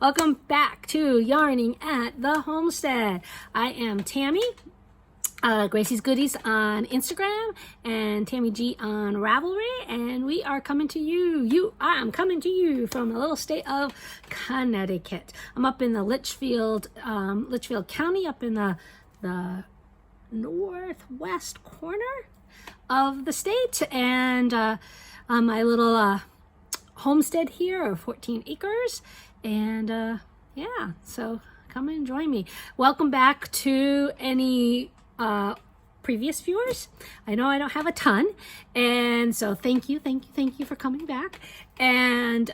Welcome back to Yarning at the Homestead. I am Tammy, Gracie's Goodies on Instagram, and TammyG on Ravelry, and we are coming to you. I'm coming to you from the little state of Connecticut. I'm up in the Litchfield County, up in the northwest corner of the state, and on my little homestead here of 14 acres. And yeah, so come and join me. Welcome back to any previous viewers. I know I don't have a ton, and so thank you for coming back. And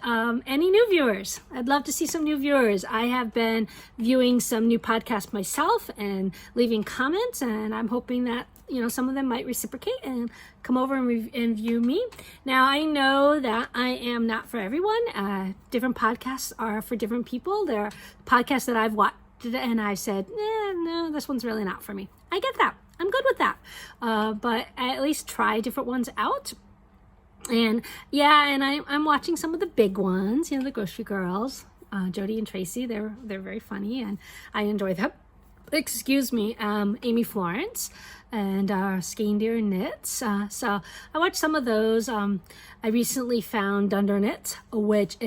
any new viewers, I'd love to see some new viewers. I have been viewing some new podcasts myself and leaving comments, and I'm hoping that some of them might reciprocate and come over and view me. Now, I know that I am not for everyone. Different podcasts are for different people. There are podcasts that I've watched and I've said, no, this one's really not for me. I get that. I'm good with that. But I at least try different ones out. And yeah, and I'm watching some of the big ones, the Grocery Girls, Jody and Tracy. They're very funny, and I enjoy them. Excuse me, Amy Florence and Skein Knits. So I watched some of those. I recently found Dunder Knit, which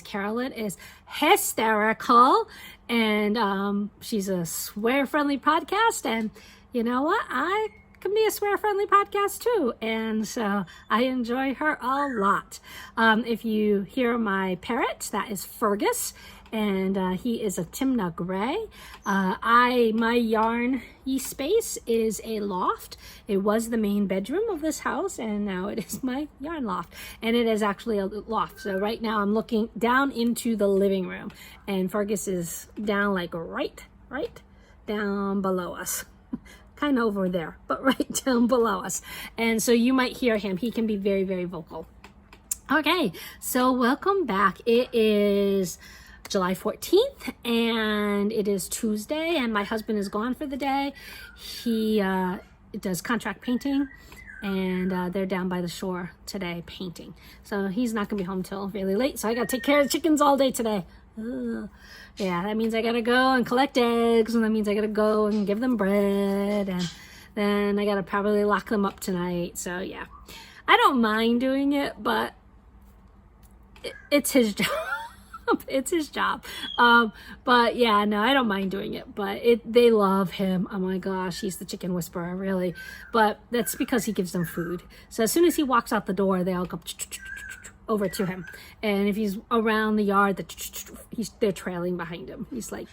Carolyn is hysterical, and she's a swear-friendly podcast, and you know what? I can be a swear-friendly podcast too, and so I enjoy her a lot. If you hear my parrot, that is Fergus, and he is a Timna Gray. My yarn space is a loft. It was the main bedroom of this house, and now it is my yarn loft, and it is actually a loft. So right now I'm looking down into the living room, and Fergus is down like right down below us. Kind of over there, but right down below us. And so you might hear him. He can be very, very vocal. Okay, so welcome back. It is July 14th, and it is Tuesday, and my husband is gone for the day. He does contract painting, and they're down by the shore today painting. So he's not going to be home till really late, so I got to take care of the chickens all day today. Ugh. Yeah, that means I gotta go and collect eggs, and that means I gotta go and give them bread, and then I gotta probably lock them up tonight. So yeah, I don't mind doing it, but it's his job. It's his job. But yeah, no, I don't mind doing it, but they love him. Oh my gosh, he's the chicken whisperer, really. But that's because he gives them food. So as soon as he walks out the door, they all go over to him, and if he's around the yard, they're trailing behind him. He's like,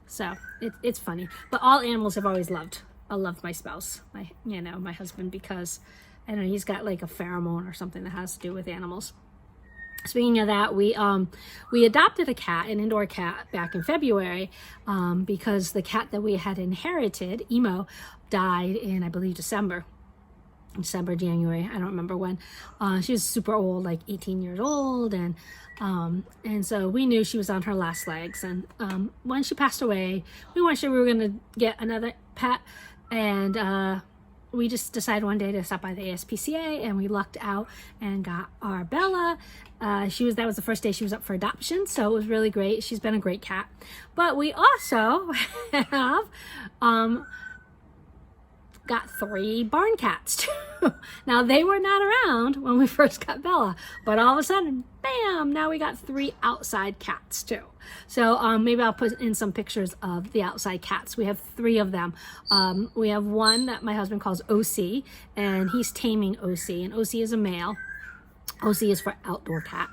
so it's funny. But all animals have always loved. I love my spouse, my husband, because I don't know, he's got like a pheromone or something that has to do with animals. Speaking of that, we adopted a cat, an indoor cat, back in February, because the cat that we had inherited, Emo, died in, I believe, December, January, I don't remember when. She was super old, like 18 years old, and so we knew she was on her last legs. And when she passed away, we weren't sure we were going to get another pet, and we just decided one day to stop by the ASPCA, and we lucked out and got our Bella. That was the first day she was up for adoption, so it was really great. She's been a great cat. But we also have got 3 barn cats too. Now, they were not around when we first got Bella, but all of a sudden, bam, now we got 3 outside cats too. So maybe I'll put in some pictures of the outside cats. We have 3 of them. We have one that my husband calls OC, and he's taming OC, and OC is a male. OC is for outdoor cat,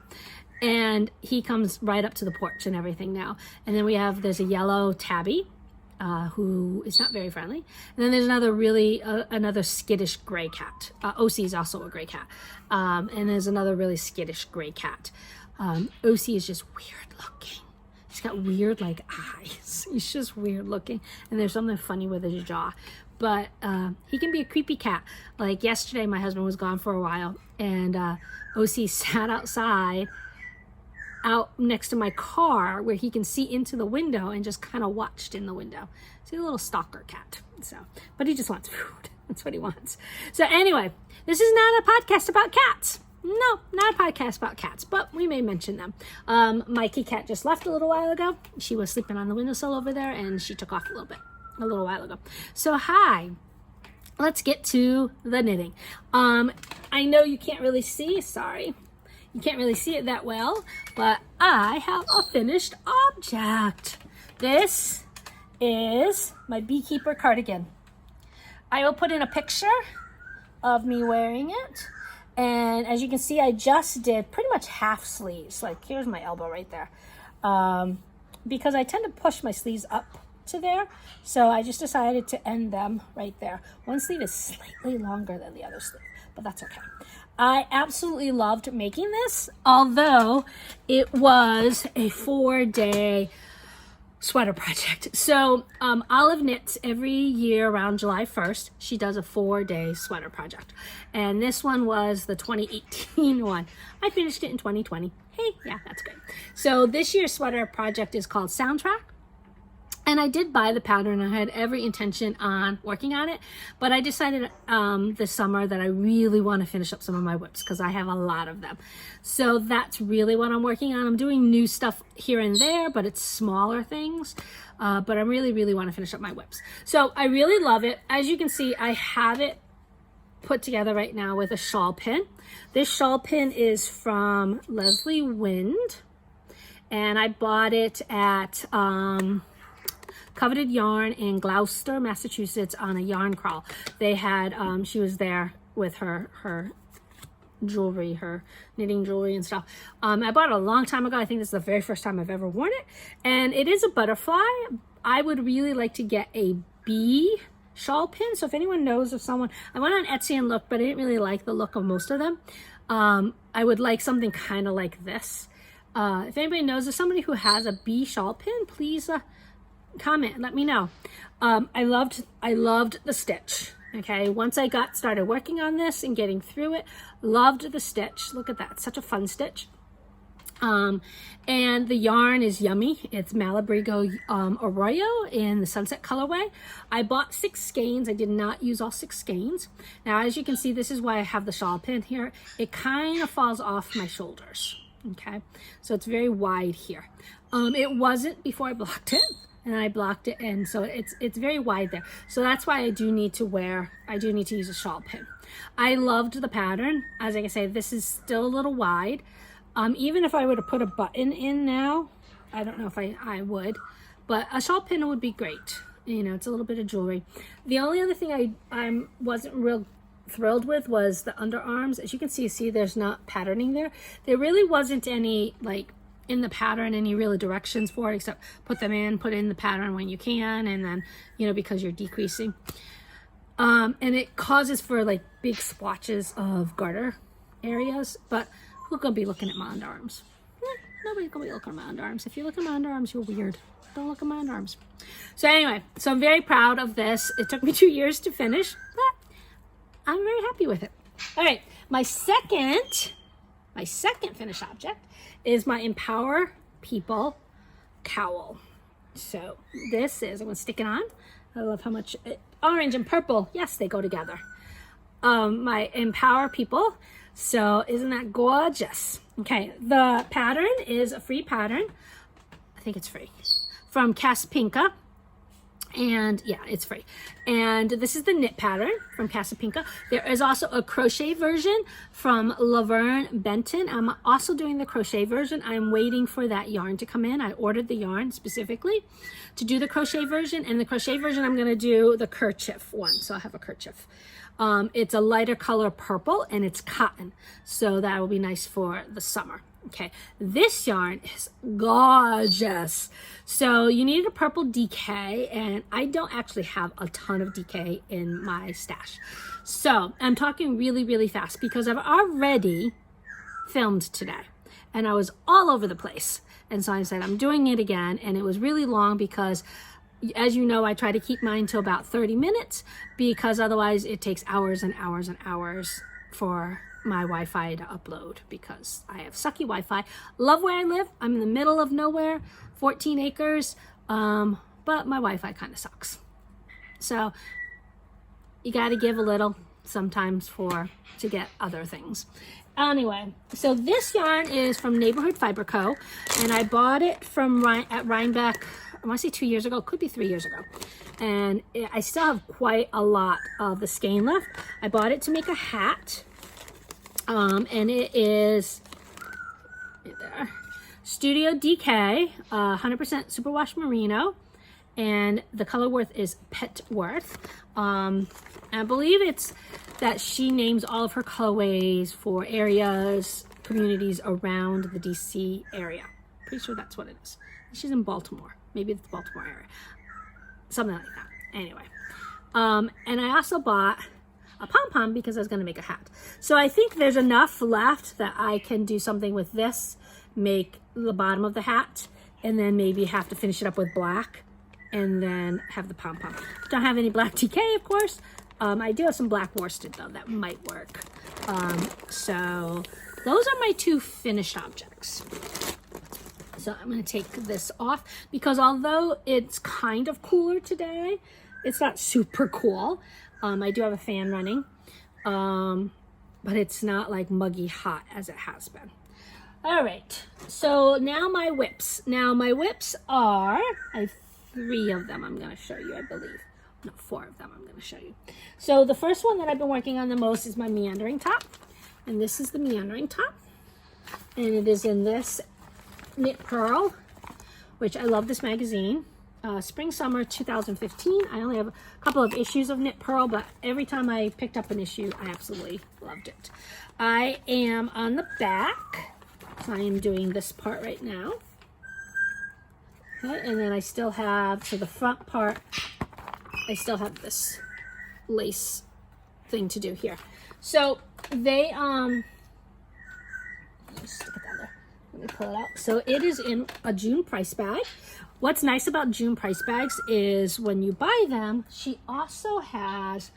and he comes right up to the porch and everything now. And then there's a yellow tabby, who is not very friendly. And then there's another skittish gray cat. OC is also a gray cat. And there's another really skittish gray cat. OC is just weird looking. He's got weird eyes. He's just weird looking. And there's something funny with his jaw. But he can be a creepy cat. Like yesterday, my husband was gone for a while, and OC sat outside out next to my car where he can see into the window and just kind of watched in the window. So he's a little stalker cat. But he just wants food. That's what he wants. So anyway, this is not a podcast about cats. No, not a podcast about cats, but we may mention them. Mikey Cat just left a little while ago. She was sleeping on the windowsill over there, and she took off a little while ago. So hi, let's get to the knitting. I know you can't really see, sorry. You can't really see it that well, but I have a finished object. This is my Beekeeper cardigan. I will put in a picture of me wearing it. And as you can see, I just did pretty much half sleeves. Like here's my elbow right there. Because I tend to push my sleeves up to there. So I just decided to end them right there. One sleeve is slightly longer than the other sleeve, but that's okay. I absolutely loved making this, although it was a 4-day sweater project. So Olive knits every year around July 1st. She does a 4-day sweater project. And this one was the 2018 one. I finished it in 2020. Hey, yeah, that's good. So this year's sweater project is called Soundtrack. And I did buy the pattern. I had every intention on working on it, but I decided this summer that I really want to finish up some of my whips because I have a lot of them. So that's really what I'm working on. I'm doing new stuff here and there, but it's smaller things. But I really want to finish up my whips. So I really love it. As you can see, I have it put together right now with a shawl pin. This shawl pin is from Leslie Wind, and I bought it at Coveted Yarn in Gloucester, Massachusetts on a yarn crawl. They had, she was there with her jewelry, her knitting jewelry and stuff. I bought it a long time ago. I think this is the very first time I've ever worn it. And it is a butterfly. I would really like to get a bee shawl pin. So if anyone knows of someone, I went on Etsy and looked, but I didn't really like the look of most of them. I would like something kind of like this. If anybody knows of somebody who has a bee shawl pin, please comment and let me know. I loved the stitch. Okay, once I started working on this and getting through it, loved the stitch. Look at that, such a fun stitch. And the yarn is yummy. It's Malabrigo Arroyo in the Sunset colorway. I bought 6 skeins. I did not use all 6 skeins. Now, as you can see, this is why I have the shawl pin here. It kind of falls off my shoulders. Okay, so it's very wide here. It wasn't before I blocked it. And I blocked it, and so it's very wide there. So that's why I do need to use a shawl pin. I loved the pattern. As I can say, this is still a little wide. Even if I were to put a button in now, I don't know if I would, but a shawl pin would be great. You know, it's a little bit of jewelry. The only other thing I wasn't real thrilled with was the underarms. As you can see there's not patterning there. There really wasn't any, like, in the pattern any really directions for it, except put in the pattern when you can, and then, you know, because you're decreasing. And it causes for like big swatches of garter areas, but who's gonna be looking at my underarms? Nobody's gonna be looking at my underarms. If you look at my underarms, you're weird. Don't look at my underarms. So anyway, so I'm very proud of this. It took me 2 years to finish, but I'm very happy with it. All right, my second finished object is my Empower People cowl. So this is, I'm gonna stick it on. I love how much orange and purple, yes, they go together. My Empower People. So isn't that gorgeous? Okay, the pattern is a free pattern. I think it's free. From Casapinka. And yeah, it's free. And this is the knit pattern from Casapinka. There is also a crochet version from Laverne Benton. I'm also doing the crochet version. I'm waiting for that yarn to come in. I ordered the yarn specifically to do the crochet version. And the crochet version, I'm going to do the kerchief one. So I have a kerchief. It's a lighter color purple, and it's cotton. So that will be nice for the summer. Okay, this yarn is gorgeous. So you need a purple DK, and I don't actually have a ton of DK in my stash. So I'm talking really fast because I've already filmed today, and I was all over the place. And so I said, I'm doing it again, and it was really long because, as you know, I try to keep mine to about 30 minutes because otherwise it takes hours and hours and hours for my Wi-Fi to upload because I have sucky Wi-Fi. Love where I live. I'm in the middle of nowhere, 14 acres, but my Wi-Fi kind of sucks. So you got to give a little sometimes to get other things. Anyway, so this yarn is from Neighborhood Fiber Co. And I bought it from at Rhinebeck, I want to say 2 years ago, could be 3 years ago. And I still have quite a lot of the skein left. I bought it to make a hat. And it is right there, Studio DK, 100% superwash merino. And the color worth is Petworth. I believe it's that she names all of her colorways for areas, communities around the DC area. Pretty sure that's what it is. She's in Baltimore. Maybe it's the Baltimore area. Something like that. Anyway. And I also bought a Pom Pom because I was going to make a hat. So I think there's enough left that I can do something with this, make the bottom of the hat, and then maybe have to finish it up with black, and then have the Pom Pom. Don't have any black TK, of course. I do have some black worsted though, that might work. So those are my 2 finished objects. So I'm going to take this off because although it's kind of cooler today, it's not super cool. I do have a fan running, but it's not like muggy hot as it has been. All right, so now my whips. Now my whips are, I have 3 of them I'm going to show you, I believe. No, 4 of them I'm going to show you. So the first one that I've been working on the most is my Meandering top. And this is the Meandering top. And it is in this Knit Purl, which I love this magazine. Spring Summer 2015. I only have a couple of issues of Knit Purl, but every time I picked up an issue, I absolutely loved it. I am on the back. So I am doing this part right now. Okay, and then I still have, so the front part, I still have this lace thing to do here. So they, let me stick it down there. Let me pull it out. So it is in a June Pryce bag. What's nice about June Pryce bags is when you buy them, she also has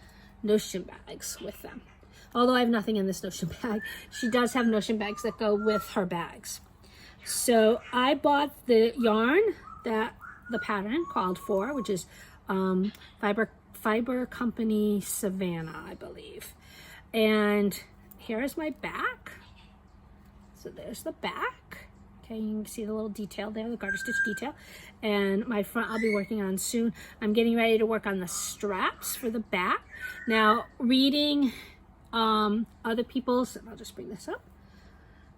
notion bags with them. Although I have nothing in this notion bag, she does have notion bags that go with her bags. So I bought the yarn that the pattern called for, which is Fiber Company Savannah, I believe. And here is my back. So there's the back. Okay, you can see the little detail there, the garter stitch detail. And my front I'll be working on soon. I'm getting ready to work on the straps for the back. Now, reading other people's, and I'll just bring this up.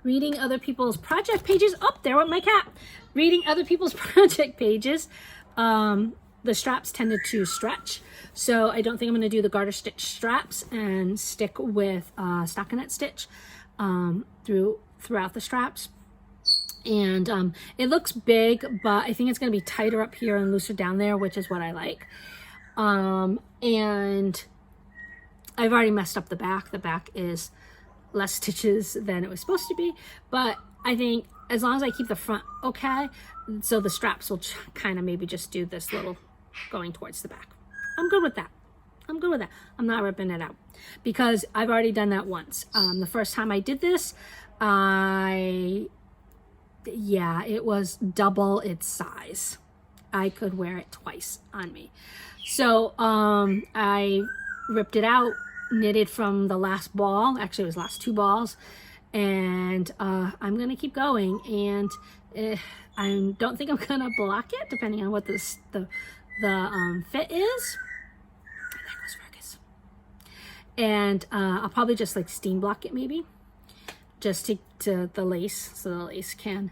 Reading other people's project pages. Oh, there went my cat. Reading other people's project pages. The straps tended to stretch, so I don't think I'm going to do the garter stitch straps and stick with stockinette stitch throughout the straps. And it looks big, but I think it's going to be tighter up here and looser down there, which is what I like. And I've already messed up the back. The back is less stitches than it was supposed to be, but I think as long as I keep the front okay, so the straps will kind of maybe just do this little going towards the back. I'm good with that. I'm good with that. I'm not ripping it out because I've already done that once. The first time I did this, it was double its size. I could wear it twice on me. So I ripped it out, knitted from the last ball. Actually, it was last 2 balls. And I'm going to keep going. And I don't think I'm going to block it, depending on what the fit is. There goes Fergus. And I'll probably just like steam block it maybe. Just to the lace, so the lace can.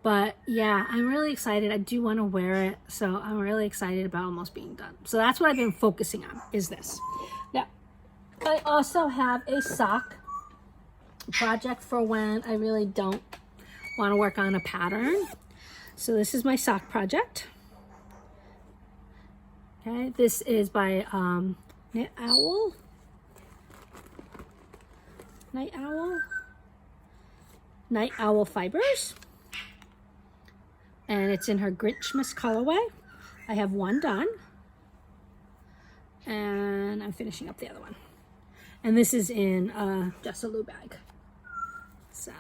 But yeah, I'm really excited. I do want to wear it, so I'm really excited about almost being done. So that's what I've been focusing on, is this. Now, I also have a sock project for when I really don't want to work on a pattern. So this is my sock project. Okay, this is by Night Owl. Night Owl Fibers, and it's in her Grinchmas colorway. I have one done, and I'm finishing up the other one. And this is in a Jessalou bag. So,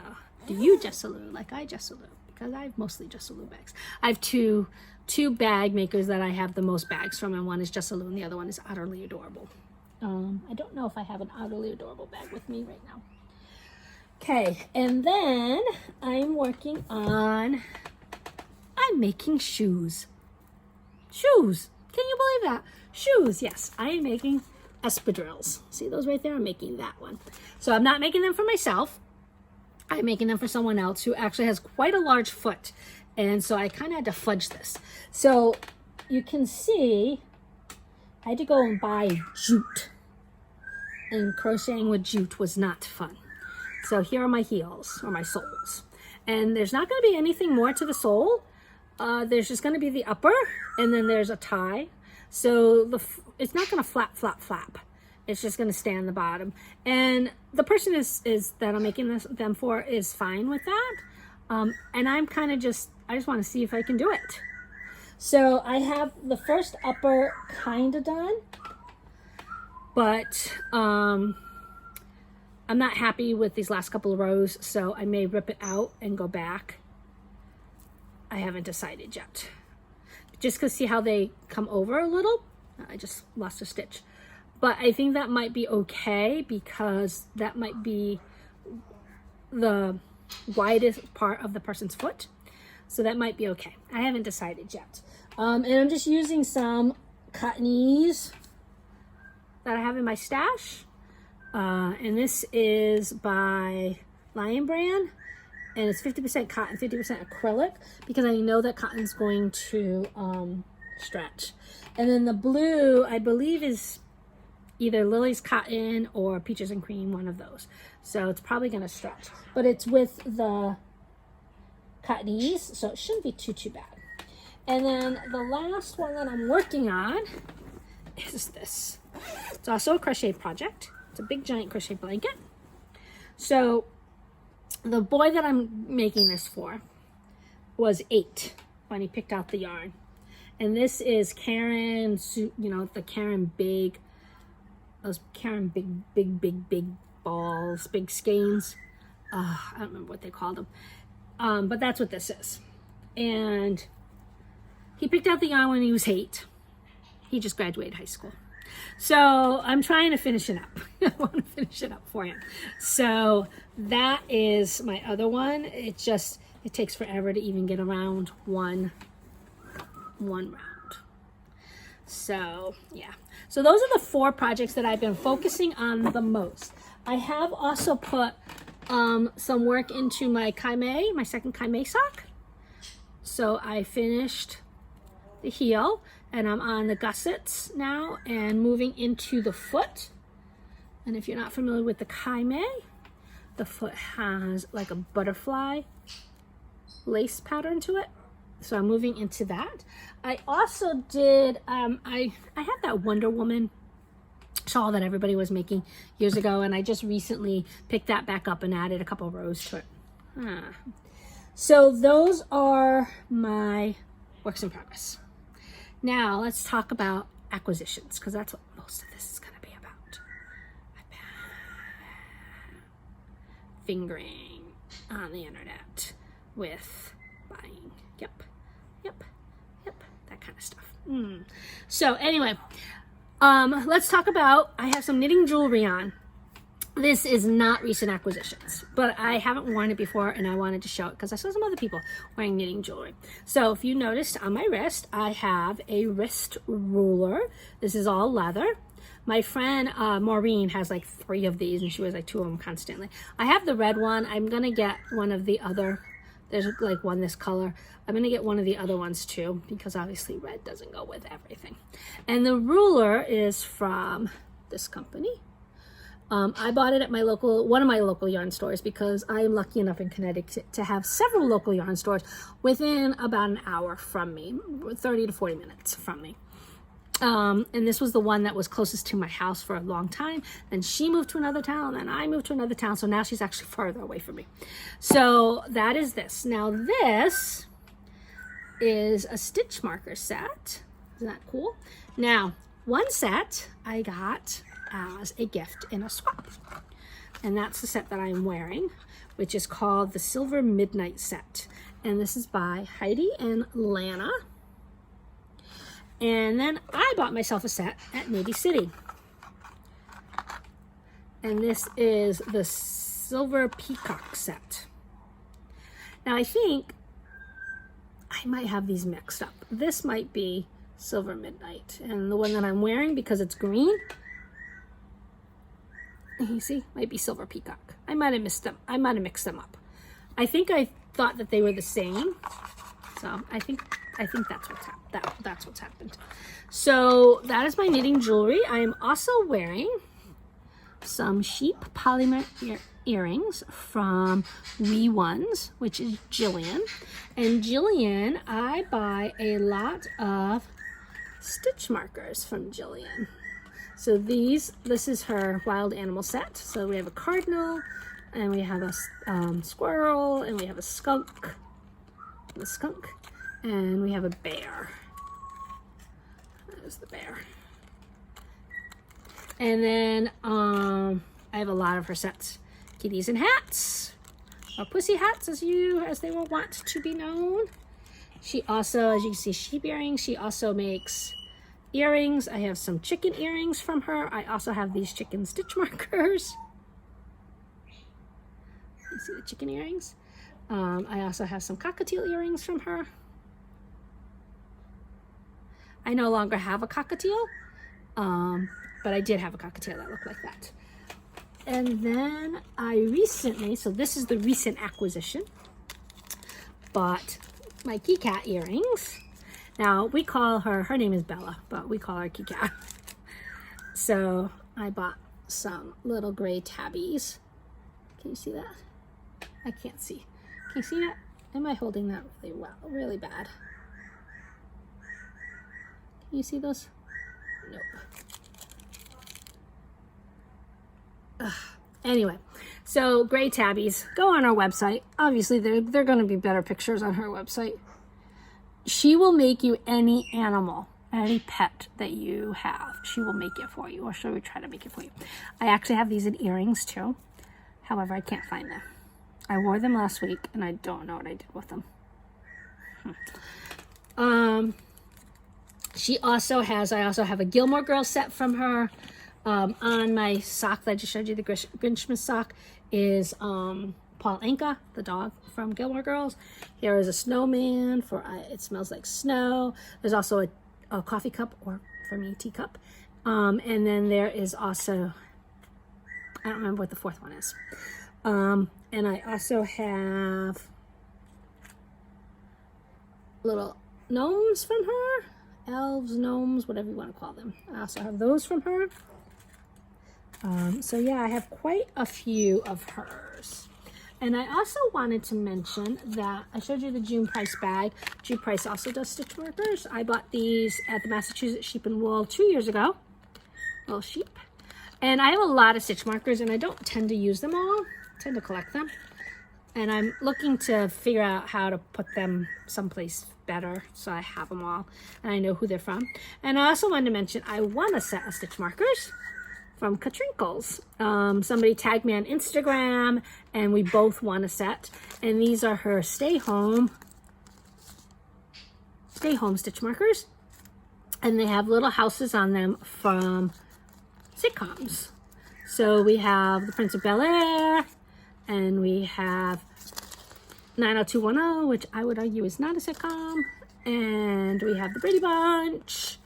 do you Jessalou like I Jessalou? Because I have mostly Jessalou bags. I have two bag makers that I have the most bags from, and one is Jessalou and the other one is Utterly Adorable. I don't know if I have an Utterly Adorable bag with me right now. Okay, and then I'm making shoes. Shoes. Can you believe that? Shoes, yes. I am making espadrilles. See those right there? I'm making that one. So I'm not making them for myself. I'm making them for someone else who actually has quite a large foot. And so I kind of had to fudge this. So you can see I had to go and buy jute. And crocheting with jute was not fun. So here are my heels, or my soles. And there's not going to be anything more to the sole. There's just going to be the upper, and then there's a tie. So it's not going to flap, flap, flap. It's just going to stay on the bottom. And the person that I'm making them for is fine with that. And I'm kind of I just want to see if I can do it. So I have the first upper kind of done. But I'm not happy with these last couple of rows, so I may rip it out and go back. I haven't decided yet. Just to see how they come over a little. I just lost a stitch. But I think that might be okay because that might be the widest part of the person's foot. So that might be okay. I haven't decided yet. And I'm just using some cottonese that I have in my stash. And this is by Lion Brand. And it's 50% cotton, 50% acrylic, because I know that cotton's going to stretch. And then the blue, I believe, is either Lily's Cotton or Peaches and Cream, one of those. So it's probably going to stretch. But it's with the cottonese, so it shouldn't be too bad. And then the last one that I'm working on is this. It's also a crochet project. It's a big giant crochet blanket. So the boy that I'm making this for was 8 when he picked out the yarn. And this is Karen, you know, the Karen big, those Karen big balls, big skeins. I don't remember what they called them. But that's what this is. And he picked out the yarn when he was 8. He just graduated high school. So I'm trying to finish it up. I want to finish it up for him. So that is my other one. It takes forever to even get around one round. So yeah. So those are the 4 projects that I've been focusing on the most. I have also put some work into my Kaimei, my second Kaimei sock. So I finished the heel. And I'm on the gussets now and moving into the foot. And if you're not familiar with the Kaimei, the foot has like a butterfly lace pattern to it. So I'm moving into that. I also did, I had that Wonder Woman shawl that everybody was making years ago. And I just recently picked that back up and added a couple rows to it. So those are my works in progress. Now, let's talk about acquisitions, because that's what most of this is going to be about. Fingering on the internet with buying. Yep, that kind of stuff. So, anyway, let's talk about, I have some knitting jewelry on. This is not recent acquisitions, but I haven't worn it before and I wanted to show it because I saw some other people wearing knitting jewelry. So if you noticed on my wrist, I have a wrist ruler. This is all leather. My friend Maureen has like 3 of these and she wears like 2 of them constantly. I have the red one. I'm going to get one of the other. There's like one this color. I'm going to get one of the other ones too because obviously red doesn't go with everything. And the ruler is from this company. I bought it at one of my local yarn stores because I am lucky enough in Connecticut to have several local yarn stores within about an hour from me, 30 to 40 minutes from me. And this was the one that was closest to my house for a long time. Then she moved to another town, then I moved to another town. So now she's actually farther away from me. So that is this. Now this is a Stitchmarker set. Isn't that cool? Now, one set I got as a gift in a swap. And that's the set that I'm wearing, which is called the Silver Midnight set. And this is by Heidi and Lana. And then I bought myself a set at Navy City. And this is the Silver Peacock set. Now I think I might have these mixed up. This might be Silver Midnight, and the one that I'm wearing, because it's green, you see, might be Silver Peacock. I might have mixed them. I might have mixed them up. I think I thought that they were the same, so I think that's what's happened. So that is my knitting jewelry. I am also wearing some sheep polymer earrings from WeeOnes, which is Jillian. And Jillian, I buy a lot of Stitchmarkers from Jillian. So this is her wild animal set. So we have a cardinal, and we have a squirrel, and we have a skunk, and we have a bear. There's the bear. And then I have a lot of her sets. Kitties and hats, or pussy hats, as they will want to be known. She also, as you can see, sheep earrings. She also makes earrings. I have some chicken earrings from her. I also have these chicken Stitchmarkers. You see the chicken earrings? I also have some cockatiel earrings from her. I no longer have a cockatiel, but I did have a cockatiel that looked like that. And then I recently, so this is the recent acquisition, bought Mikey Cat earrings. Now we call her name is Bella, but we call her Mikey Cat. So I bought some little gray tabbies. Can you see that? I can't see. Can you see that? Am I holding that really well? Really bad. Can you see those? Nope. Anyway, so gray tabbies, go on our website. Obviously, they're going to be better pictures on her website. She will make you any animal, any pet that you have. She will make it for you, or she'll try to make it for you. I actually have these in earrings too. However, I can't find them. I wore them last week, and I don't know what I did with them. She also has, I also have a Gilmore Girls set from her. On my sock that I just showed you, the Grinchmas sock, is Paul Anka, the dog from Gilmore Girls. Here is a snowman for It Smells Like Snow. There's also a coffee cup, or for me, teacup. And then there is also, I don't remember what the fourth one is. And I also have little gnomes from her. Elves, gnomes, whatever you want to call them. I also have those from her. So yeah, I have quite a few of hers. And I also wanted to mention that I showed you the June Pryce bag. June Pryce also does Stitchmarkers. I bought these at the Massachusetts Sheep and Wool 2 years ago. Little sheep. And I have a lot of Stitchmarkers, and I don't tend to use them all. I tend to collect them. And I'm looking to figure out how to put them someplace better, so I have them all and I know who they're from. And I also wanted to mention I won a set of Stitchmarkers from Katrinkles. Somebody tagged me on Instagram, and we both won a set. And these are her Stay Home Stitchmarkers, and they have little houses on them from sitcoms. So we have The Prince of Bel-Air, and we have 90210, which I would argue is not a sitcom, and we have The Brady Bunch,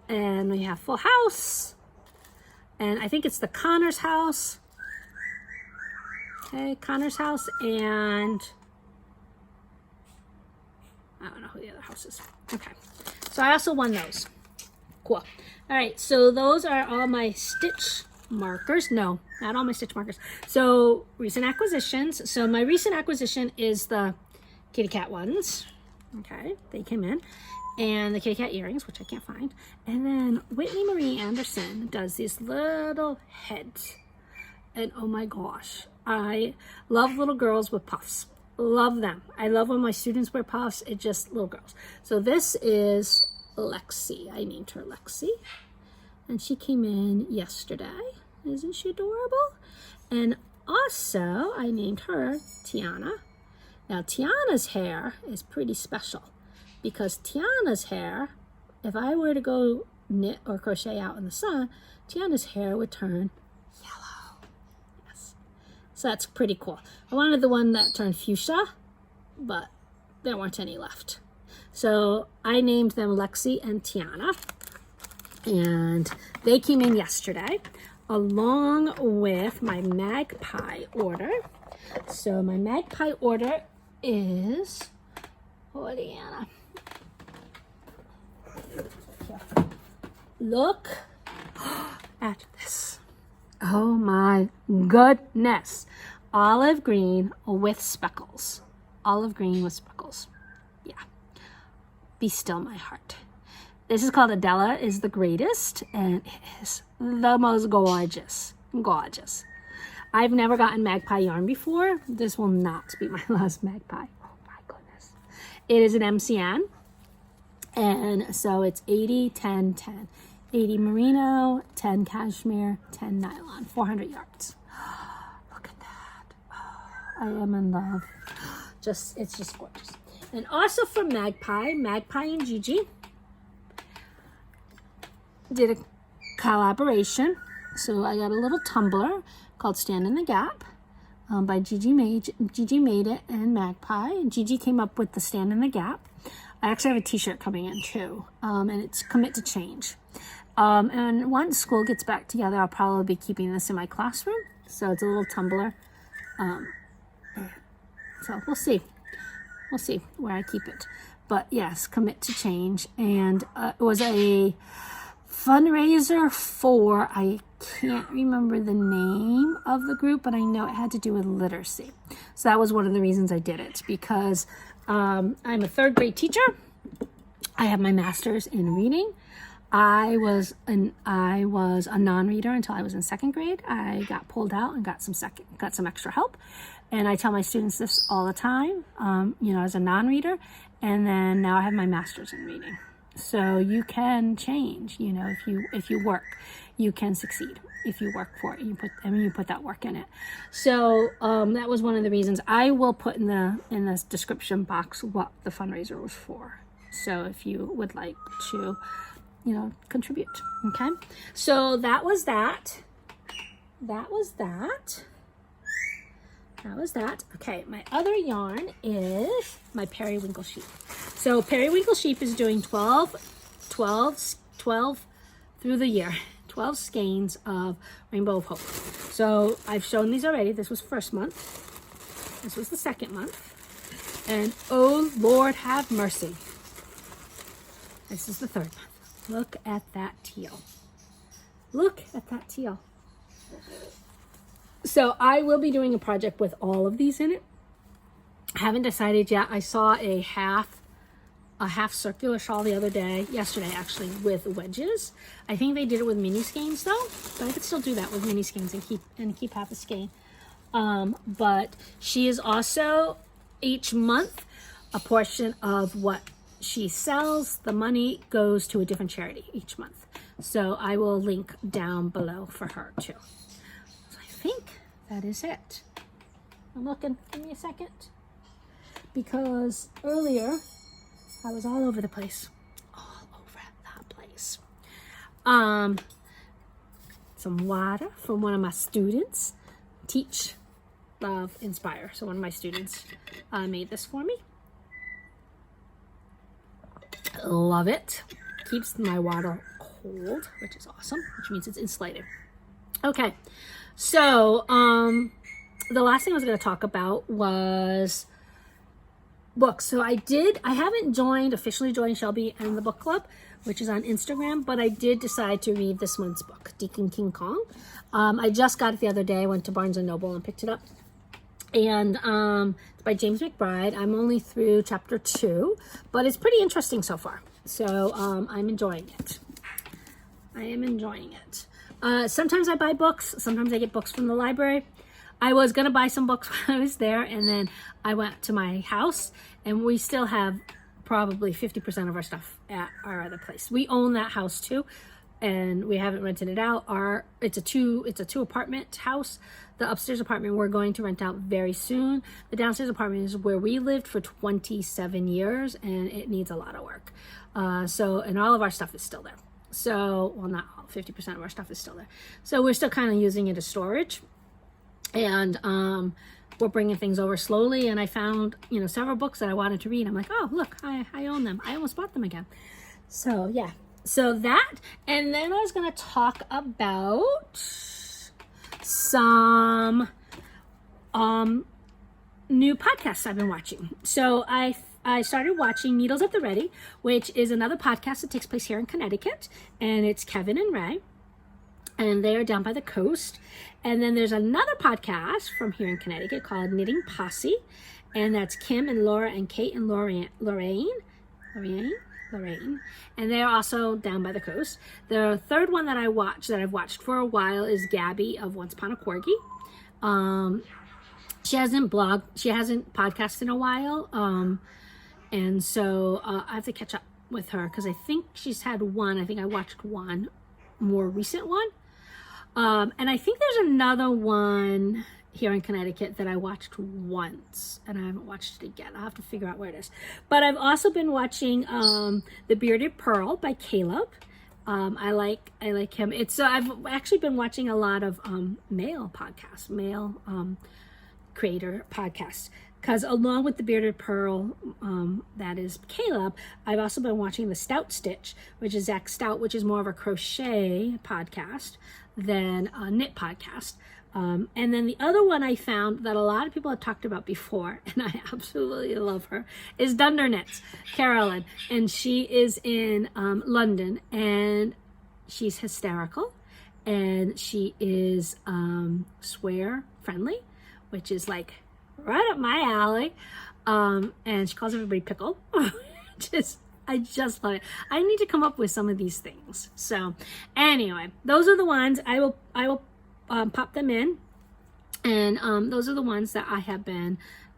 and we have Full House, and I think it's the Connor's house. Okay, Connor's house, and I don't know who the other house is. Okay, so I also won those. Cool. All right, so those are all my Stitchmarkers. No, not all my Stitchmarkers. So recent acquisitions. So my recent acquisition is the kitty cat ones. Okay, they came in. And the kitty cat earrings, which I can't find. And then Whitney Marie Anderson does these little heads. And oh my gosh, I love little girls with puffs. Love them. I love when my students wear puffs. It's just little girls. So this is Lexi. I named her Lexi. And she came in yesterday. Isn't she adorable? And also, I named her Tiana. Now, Tiana's hair is pretty special, because Tiana's hair, if I were to go knit or crochet out in the sun, Tiana's hair would turn yellow. Yes. So that's pretty cool. I wanted the one that turned fuchsia, but there weren't any left. So I named them Lexi and Tiana, and they came in yesterday along with my Magpie order. So my Magpie order is, oh, Diana, look at this. Oh my goodness. Olive green with speckles. Olive green with speckles. Yeah. Be still my heart. This is called Adella is the greatest, and it is the most gorgeous. Gorgeous. I've never gotten Magpie yarn before. This will not be my last Magpie. Oh my goodness. It is an MCN. And so it's 80, 10, 10. 80 merino, 10 cashmere, 10 nylon, 400 yards. Look at that. Oh, I am in love. It's just gorgeous. And also for Magpie and Gigi did a collaboration. So I got a little tumbler called Stand in the Gap by GGMadeIt and Magpie. And Gigi came up with the Stand in the Gap. I actually have a t-shirt coming in too, and it's Commit to Change. And once school gets back together, I'll probably be keeping this in my classroom. So it's a little tumbler. So we'll see. We'll see where I keep it. But yes, Commit to Change. And it was a fundraiser for, I can't remember the name of the group, but I know it had to do with literacy. So that was one of the reasons I did it, because I'm a third grade teacher. I have my master's in reading. I was a non-reader until I was in second grade. I got pulled out and got some extra help. And I tell my students this all the time, as a non-reader. And then now I have my master's in reading. So you can change, if you work, you can succeed if you work for it. You put that work in it. So that was one of the reasons. I will put in the description box what the fundraiser was for. So if you would like to, contribute. Okay. So that was that. That was that. Okay, my other yarn is my Periwinkle Sheep. So Periwinkle Sheep is doing 12 through the year, 12 skeins of Rainbow of Hope. So I've shown these already. This was first month. This was the second month. And oh Lord have mercy. This is the third month. Look at that teal. Look at that teal. So I will be doing a project with all of these in it. I haven't decided yet. I saw a half circular shawl the other day, yesterday actually, with wedges. I think they did it with mini skeins though, but I could still do that with mini skeins and keep half a skein. But she is also each month a portion of what she sells. The money goes to a different charity each month. So I will link down below for her too. I think that is it. I'm looking, give me a second. Because earlier, I was all over the place. All over that place. Some water from one of my students. Teach, Love, Inspire. So one of my students made this for me. Love it. Keeps my water cold, which is awesome, which means it's insulated. Okay. So, the last thing I was going to talk about was books. So I haven't officially joined Shelby and the book club, which is on Instagram, but I did decide to read this month's book, Deacon King Kong. I just got it the other day. I went to Barnes & Noble and picked it up. And it's by James McBride. I'm only through chapter 2, but it's pretty interesting so far. So I'm enjoying it. Sometimes I buy books. Sometimes I get books from the library. I was going to buy some books when I was there, and then I went to my house, and we still have probably 50% of our stuff at our other place. We own that house too, and we haven't rented it out. It's a two apartment house. The upstairs apartment we're going to rent out very soon. The downstairs apartment is where we lived for 27 years, and it needs a lot of work. And all of our stuff is still there. So, well, not all, 50% of our stuff is still there. So we're still kind of using it as storage. And we're bringing things over slowly, and I found, you know, several books that I wanted to read. I'm like, oh, look, I own them. I almost bought them again. So yeah, so that, and then I was going to talk about some new podcasts I've been watching. So I started watching Needles at the Ready, which is another podcast that takes place here in Connecticut, and it's Kevin and Ray, and they are down by the coast. And then there's another podcast from here in Connecticut called Knitting Posse, and that's Kim and Laura and Kate and Lorraine, and they're also down by the coast. The third one that I've watched for a while is Gabby of Once Upon a Corgi. She hasn't podcasted in a while, and so I have to catch up with her because I think she's had one. I think I watched one more recent one. And I think there's another one here in Connecticut that I watched once, and I haven't watched it again. I'll have to figure out where it is. But I've also been watching The Bearded Purl by Caleb. I like him. It's I've actually been watching a lot of male creator podcasts, because along with The Bearded Purl, that is Caleb, I've also been watching the Stout Stitch, which is Zach Stout, which is more of a crochet podcast than a knit podcast. And then the other one I found that a lot of people have talked about before, and I absolutely love her, is Dunder Knits, Carolyn. And she is in London, and she's hysterical, and she is swear friendly, which is like right up my alley. And she calls everybody pickle. I just love it. I need to come up with some of these things. So anyway, those are the ones I will pop them in. And those are the ones that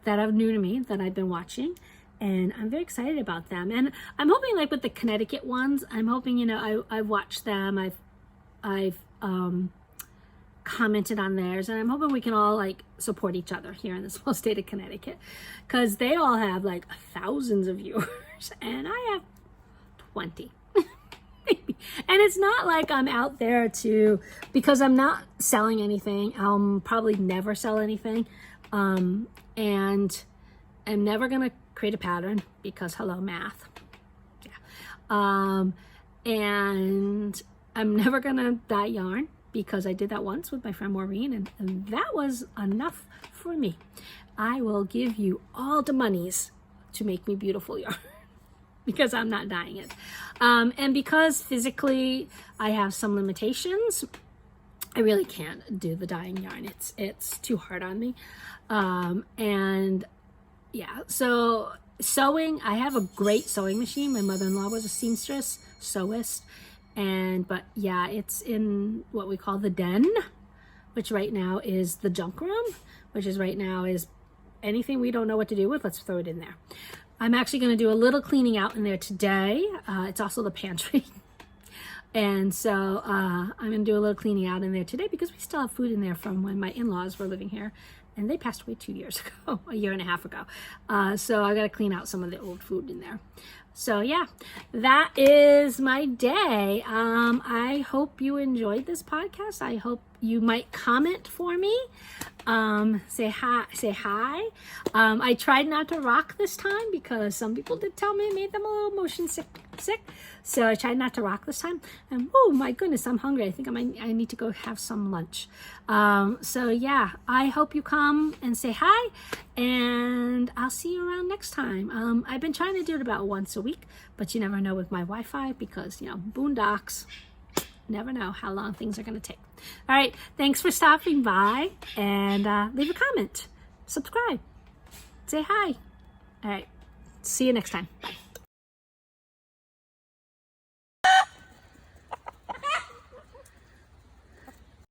that are new to me, that I've been watching. And I'm very excited about them. And I'm hoping, like with the Connecticut ones, I'm hoping, you know, I've watched them. I've commented on theirs, and I'm hoping we can all like support each other here in the small state of Connecticut, because they all have like thousands of viewers and I have 20. And it's not like I'm out there because I'm not selling anything. I'll probably never sell anything, and I'm never gonna create a pattern because hello math. And I'm never gonna dye yarn, because I did that once with my friend Maureen, and that was enough for me. I will give you all the monies to make me beautiful yarn because I'm not dyeing it. And because physically I have some limitations, I really can't do the dyeing yarn. It's too hard on me. And yeah, so sewing, I have a great sewing machine. My mother-in-law was a seamstress, sewist. But yeah, it's in what we call the den, which right now is the junk room, which is right now is anything we don't know what to do with, let's throw it in there. I'm actually going to do a little cleaning out in there today. It's also the pantry. And so I'm going to do a little cleaning out in there today, because we still have food in there from when my in-laws were living here, and they passed away 2 years ago, a year and a half ago. So I got to clean out some of the old food in there. So yeah, that is my day. I hope you enjoyed this podcast. I hope you might comment for me. Say hi. I tried not to rock this time because some people did tell me it made them a little motion sick. So I tried not to rock this time. And oh my goodness, I'm hungry. I think I need to go have some lunch. So yeah, I hope you come and say hi, and I'll see you around next time. I've been trying to do it about once a week, but you never know with my Wi-Fi, because, you know, boondocks, never know how long things are going to take. All right, thanks for stopping by, and leave a comment, subscribe, say hi. All right, see you next time. Bye.